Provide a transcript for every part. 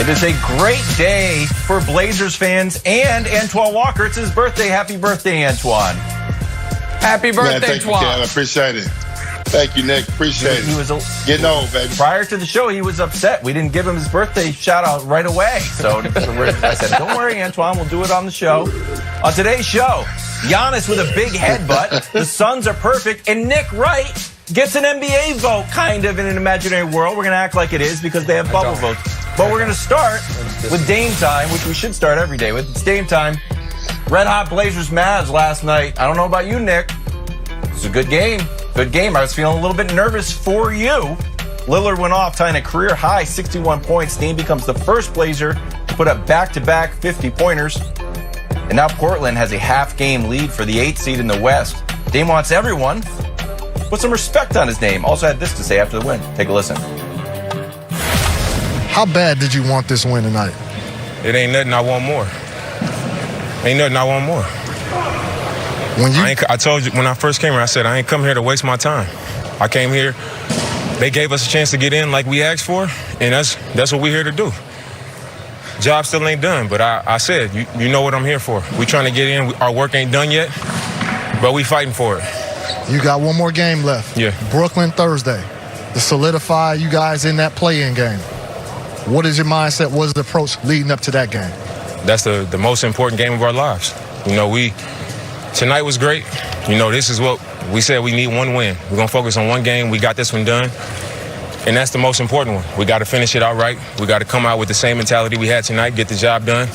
It is a great day for Blazers fans and Antoine Walker. It's his birthday. Happy birthday, Antoine. Happy birthday, Antoine. Thank you, Kev. I appreciate it. Thank you, Nick. Appreciate it. He was getting old, baby. Prior to the show, he was upset. We didn't give him his birthday shout out right away. So I said, don't worry, Antoine. We'll do it on the show. On today's show, Giannis with a big headbutt. The Suns are perfect. And Nick Wright gets an NBA vote, kind of in an imaginary world. We're going to act like it is because they have bubble votes. But we're going to start with Dame time, which we should start every day with. It's Dame time. Red hot Blazers Mavs last night. I don't know about you, Nick. It's a good game. Good game. I was feeling a little bit nervous for you. Lillard went off, tying a career high 61 points. Dame becomes the first Blazer to put up back-to-back 50-pointers. And now Portland has a half-game lead for the 8th seed in the West. Dame wants everyone put some respect on his name. Also had this to say after the win. Take a listen. How bad did you want this win tonight? It ain't nothing I want more. Ain't nothing I want more. I told you when I first came here, I said I ain't come here to waste my time. I came here, they gave us a chance to get in like we asked for, and that's what we're here to do. Job still ain't done, but I said, you know what I'm here for. We trying to get in. Our work ain't done yet, but we fighting for it. You got one more game left. Yeah. Brooklyn Thursday to solidify you guys in that play-in game. What is your mindset? What is the approach leading up to that game? That's the most important game of our lives. You know, tonight was great. You know, this is what we said we need one win. We're going to focus on one game. We got this one done. And that's the most important one. We got to finish it out right. We got to come out with the same mentality we had tonight, get the job done.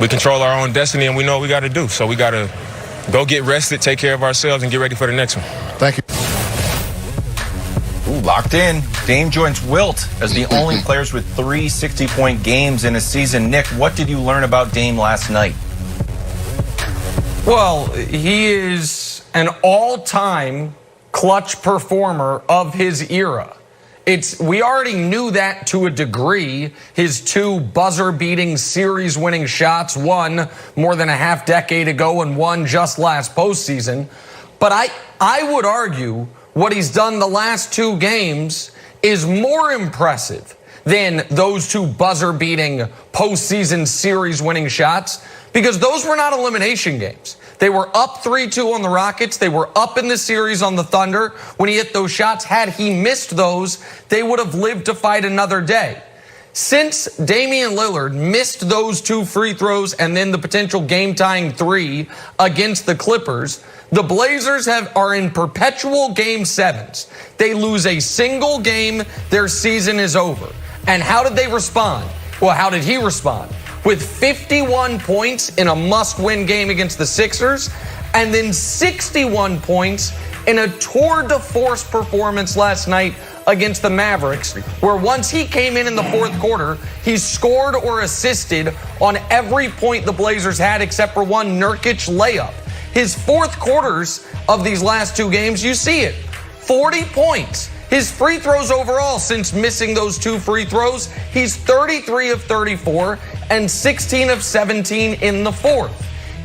We control our own destiny, and we know what we got to do. So we got to go get rested, take care of ourselves, and get ready for the next one. Thank you. Ooh, locked in. Dame joins Wilt as the only players with 3 60-point games in a season. Nick, what did you learn about Dame last night? Well, he is an all-time clutch performer of his era. We already knew that to a degree. His 2 buzzer-beating, series-winning shots, one more than a half decade ago and one just last postseason. But I would argue what he's done the last 2 games is more impressive than those 2 buzzer-beating postseason series-winning shots, because those were not elimination games. They were up 3-2 on the Rockets. They were up in the series on the Thunder. When he hit those shots, had he missed those, they would have lived to fight another day. Since Damian Lillard missed those 2 free throws and then the potential game-tying 3 against the Clippers, the Blazers are in perpetual Game 7s. They lose a single game, their season is over. And how did they respond? Well, how did he respond? With 51 points in a must-win game against the Sixers, and then 61 points in a tour de force performance last night against the Mavericks, where once he came in the 4th quarter, he scored or assisted on every point the Blazers had except for one Nurkic layup. His 4th quarters of these last 2 games, you see it, 40 points. His free throws overall, since missing those 2 free throws, he's 33 of 34 and 16 of 17 in the 4th.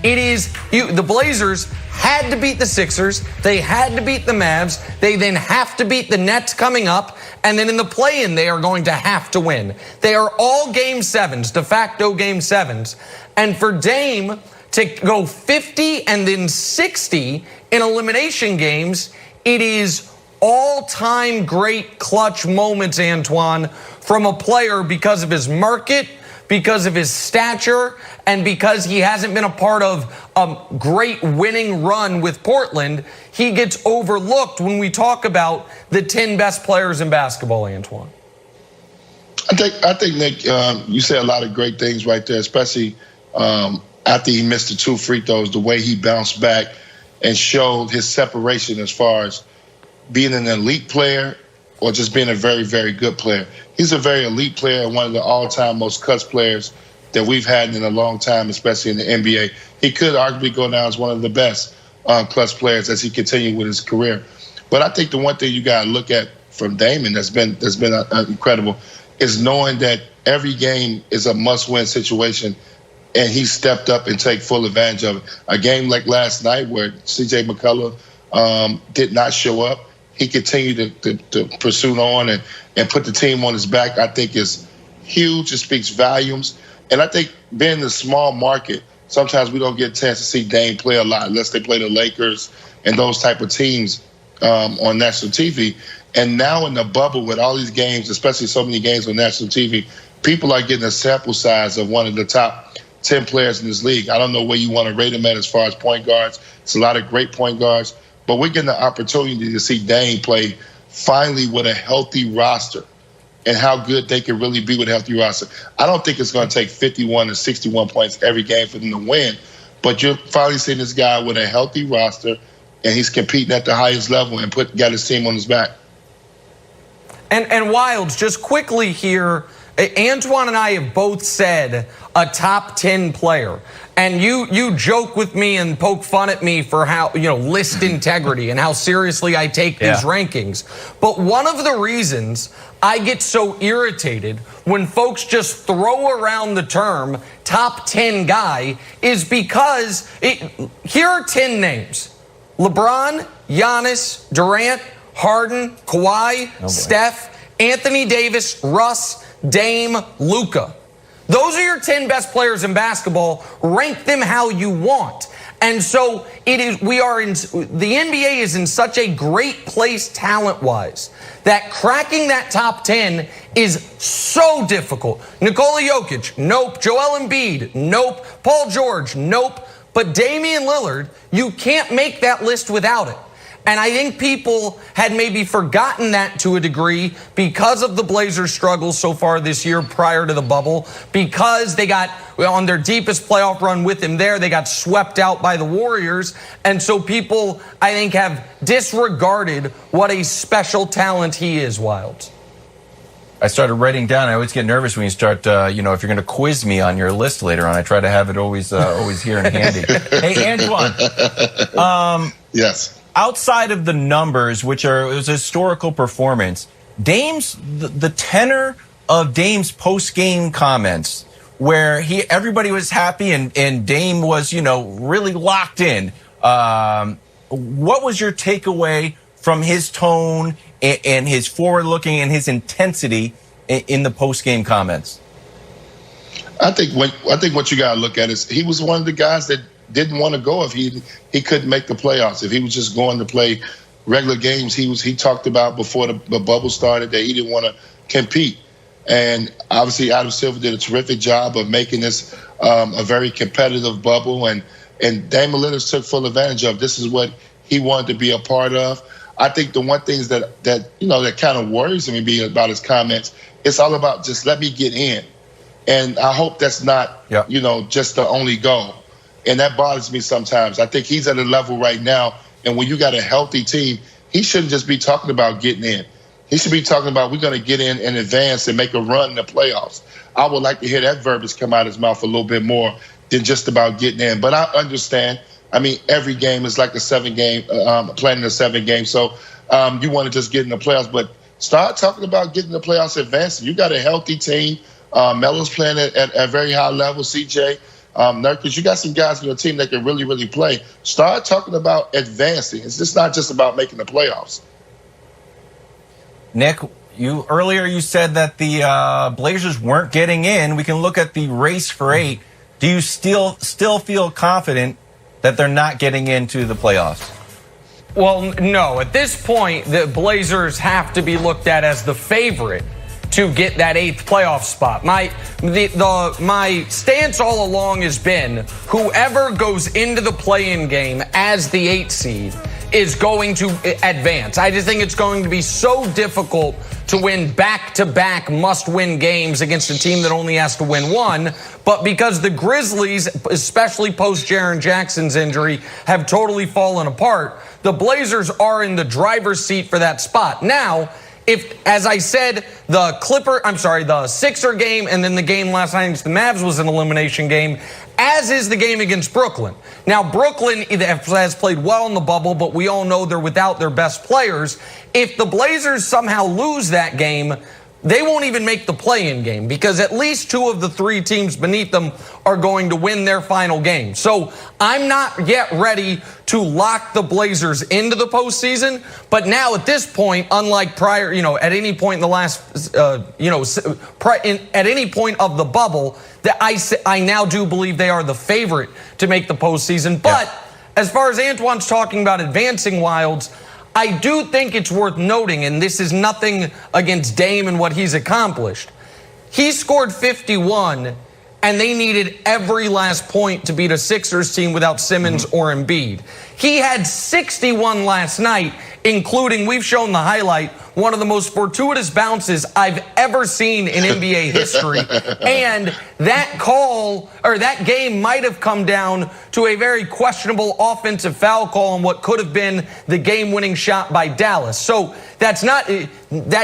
The Blazers had to beat the Sixers. They had to beat the Mavs. They then have to beat the Nets coming up. And then in the play-in, they are going to have to win. They are all Game 7s, de facto Game 7s. And for Dame to go 50 and then 60 in elimination games, it is all-time great clutch moments, Antoine, from a player because of his market, because of his stature, and because he hasn't been a part of a great winning run with Portland. He gets overlooked when we talk about the 10 best players in basketball, Antoine. I think Nick, you said a lot of great things right there, especially after he missed the 2 free throws, the way he bounced back and showed his separation as far as being an elite player or just being a very, very good player. He's a very elite player and one of the all-time most clutch players that we've had in a long time, especially in the NBA. He could arguably go down as one of the best clutch players as he continued with his career. But I think the one thing you got to look at from Damon that's been incredible is knowing that every game is a must-win situation, and he stepped up and take full advantage of it. A game like last night where C.J. McCullough did not show up, he continued to pursue on and put the team on his back, I think is huge. It speaks volumes. And I think being a small market, sometimes we don't get a chance to see Dame play a lot unless they play the Lakers and those type of teams on national TV. And now in the bubble with all these games, especially so many games on national TV, people are getting a sample size of one of the top 10 players in this league. I don't know where you want to rate them at as far as point guards. It's a lot of great point guards. But we're getting the opportunity to see Dame play finally with a healthy roster and how good they can really be with a healthy roster. I don't think it's going to take 51 or 61 points every game for them to win. But you're finally seeing this guy with a healthy roster, and he's competing at the highest level and got his team on his back. And Wilds, just quickly here, Antoine and I have both said a top 10 player. And you joke with me and poke fun at me for how, list integrity and how seriously I take these rankings. But one of the reasons I get so irritated when folks just throw around the term top 10 guy is because here are 10 names: LeBron, Giannis, Durant, Harden, Kawhi, Steph, Anthony Davis, Russ, Dame, Luka. Those are your 10 best players in basketball. Rank them how you want. And so the NBA is in such a great place talent-wise that cracking that top 10 is so difficult. Nikola Jokic, nope. Joel Embiid, nope. Paul George, nope. But Damian Lillard, you can't make that list without it. And I think people had maybe forgotten that to a degree because of the Blazers' struggles so far this year prior to the bubble, because they got on their deepest playoff run with him there. They got swept out by the Warriors. And so people, I think, have disregarded what a special talent he is, Wilds. I started writing down. I always get nervous when you start, if you're going to quiz me on your list later on. I try to have it always here and handy. Hey, Antoine. Yes. Outside of the numbers, which it was a historical performance, the tenor of Dame's post-game comments, where everybody was happy and Dame was, really locked in. What was your takeaway from his tone and his forward-looking and his intensity in the post-game comments? I think what you got to look at is he was one of the guys that didn't want to go if he couldn't make the playoffs. If he was just going to play regular games, he talked about before the bubble started that he didn't want to compete. And obviously Adam Silver did a terrific job of making this a very competitive bubble, and Dame Lillard took full advantage of. This is what he wanted to be a part of. I think the one thing that kind of worries me about his comments, it's all about just let me get in. And I hope that's not, just the only goal. And that bothers me sometimes. I think he's at a level right now, and when you got a healthy team, he shouldn't just be talking about getting in. He should be talking about we're going to get in and advance and make a run in the playoffs. I would like to hear that verbiage come out of his mouth a little bit more than just about getting in. But I understand. I mean, every game is like a 7-game, playing a 7-game. So you want to just get in the playoffs, but start talking about getting the playoffs advancing. You got a healthy team. Melo's playing at a very high level. CJ. Nurkic, you got some guys on your team that can really, really play. Start talking about advancing. It's just not just about making the playoffs. Nick, earlier you said that the Blazers weren't getting in. We can look at the race for 8. Do you still feel confident that they're not getting into the playoffs? Well, no. At this point, the Blazers have to be looked at as the favorite to get that 8th playoff spot. My stance all along has been whoever goes into the play-in game as the 8th seed is going to advance. I just think it's going to be so difficult to win back-to-back must-win games against a team that only has to win one. But because the Grizzlies, especially post-Jaren Jackson's injury, have totally fallen apart, the Blazers are in the driver's seat for that spot. Now, if, as I said, the Sixer game and then the game last night against the Mavs was an elimination game, as is the game against Brooklyn. Now, Brooklyn has played well in the bubble, but we all know they're without their best players. If the Blazers somehow lose that game, they won't even make the play-in game because at least 2 of the 3 teams beneath them are going to win their final game. So I'm not yet ready to lock the Blazers into the postseason. But now at this point, unlike prior, at any point in the last, at any point of the bubble, that I now do believe they are the favorite to make the postseason. But as far as Antoine's talking about advancing Wilds, I do think it's worth noting, and this is nothing against Dame and what he's accomplished. He scored 51, and they needed every last point to beat a Sixers team without Simmons or Embiid. He had 61 last night, including, we've shown the highlight, one of the most fortuitous bounces I've ever seen in NBA history. And that game might have come down to a very questionable offensive foul call on what could have been the game-winning shot by Dallas. So that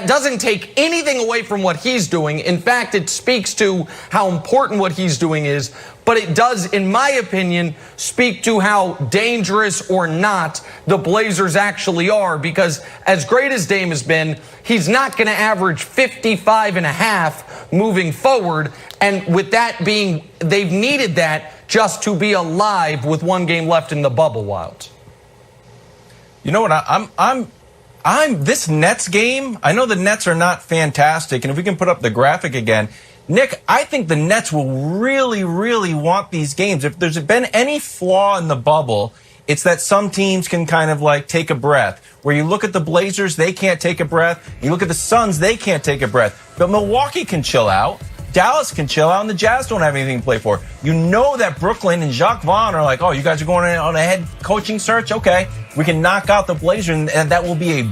doesn't take anything away from what he's doing. In fact, it speaks to how important what he's doing is. But it does, in my opinion, speak to how dangerous or not the Blazers actually are. Because as great as Dame has been, he's not going to average 55.5 moving forward. And with that being, they've needed that just to be alive with 1 game left in the bubble, Wilds. You know what? I'm this Nets game. I know the Nets are not fantastic, and if we can put up the graphic again, Nick, I think the Nets will really, really want these games. If there's been any flaw in the bubble, it's that some teams can kind of like take a breath. Where you look at the Blazers, they can't take a breath. You look at the Suns, they can't take a breath. But Milwaukee can chill out. Dallas can chill out, and the Jazz don't have anything to play for. You know that Brooklyn and Jacques Vaughn are like, oh, you guys are going on a head coaching search? Okay, we can knock out the Blazers, and that will be a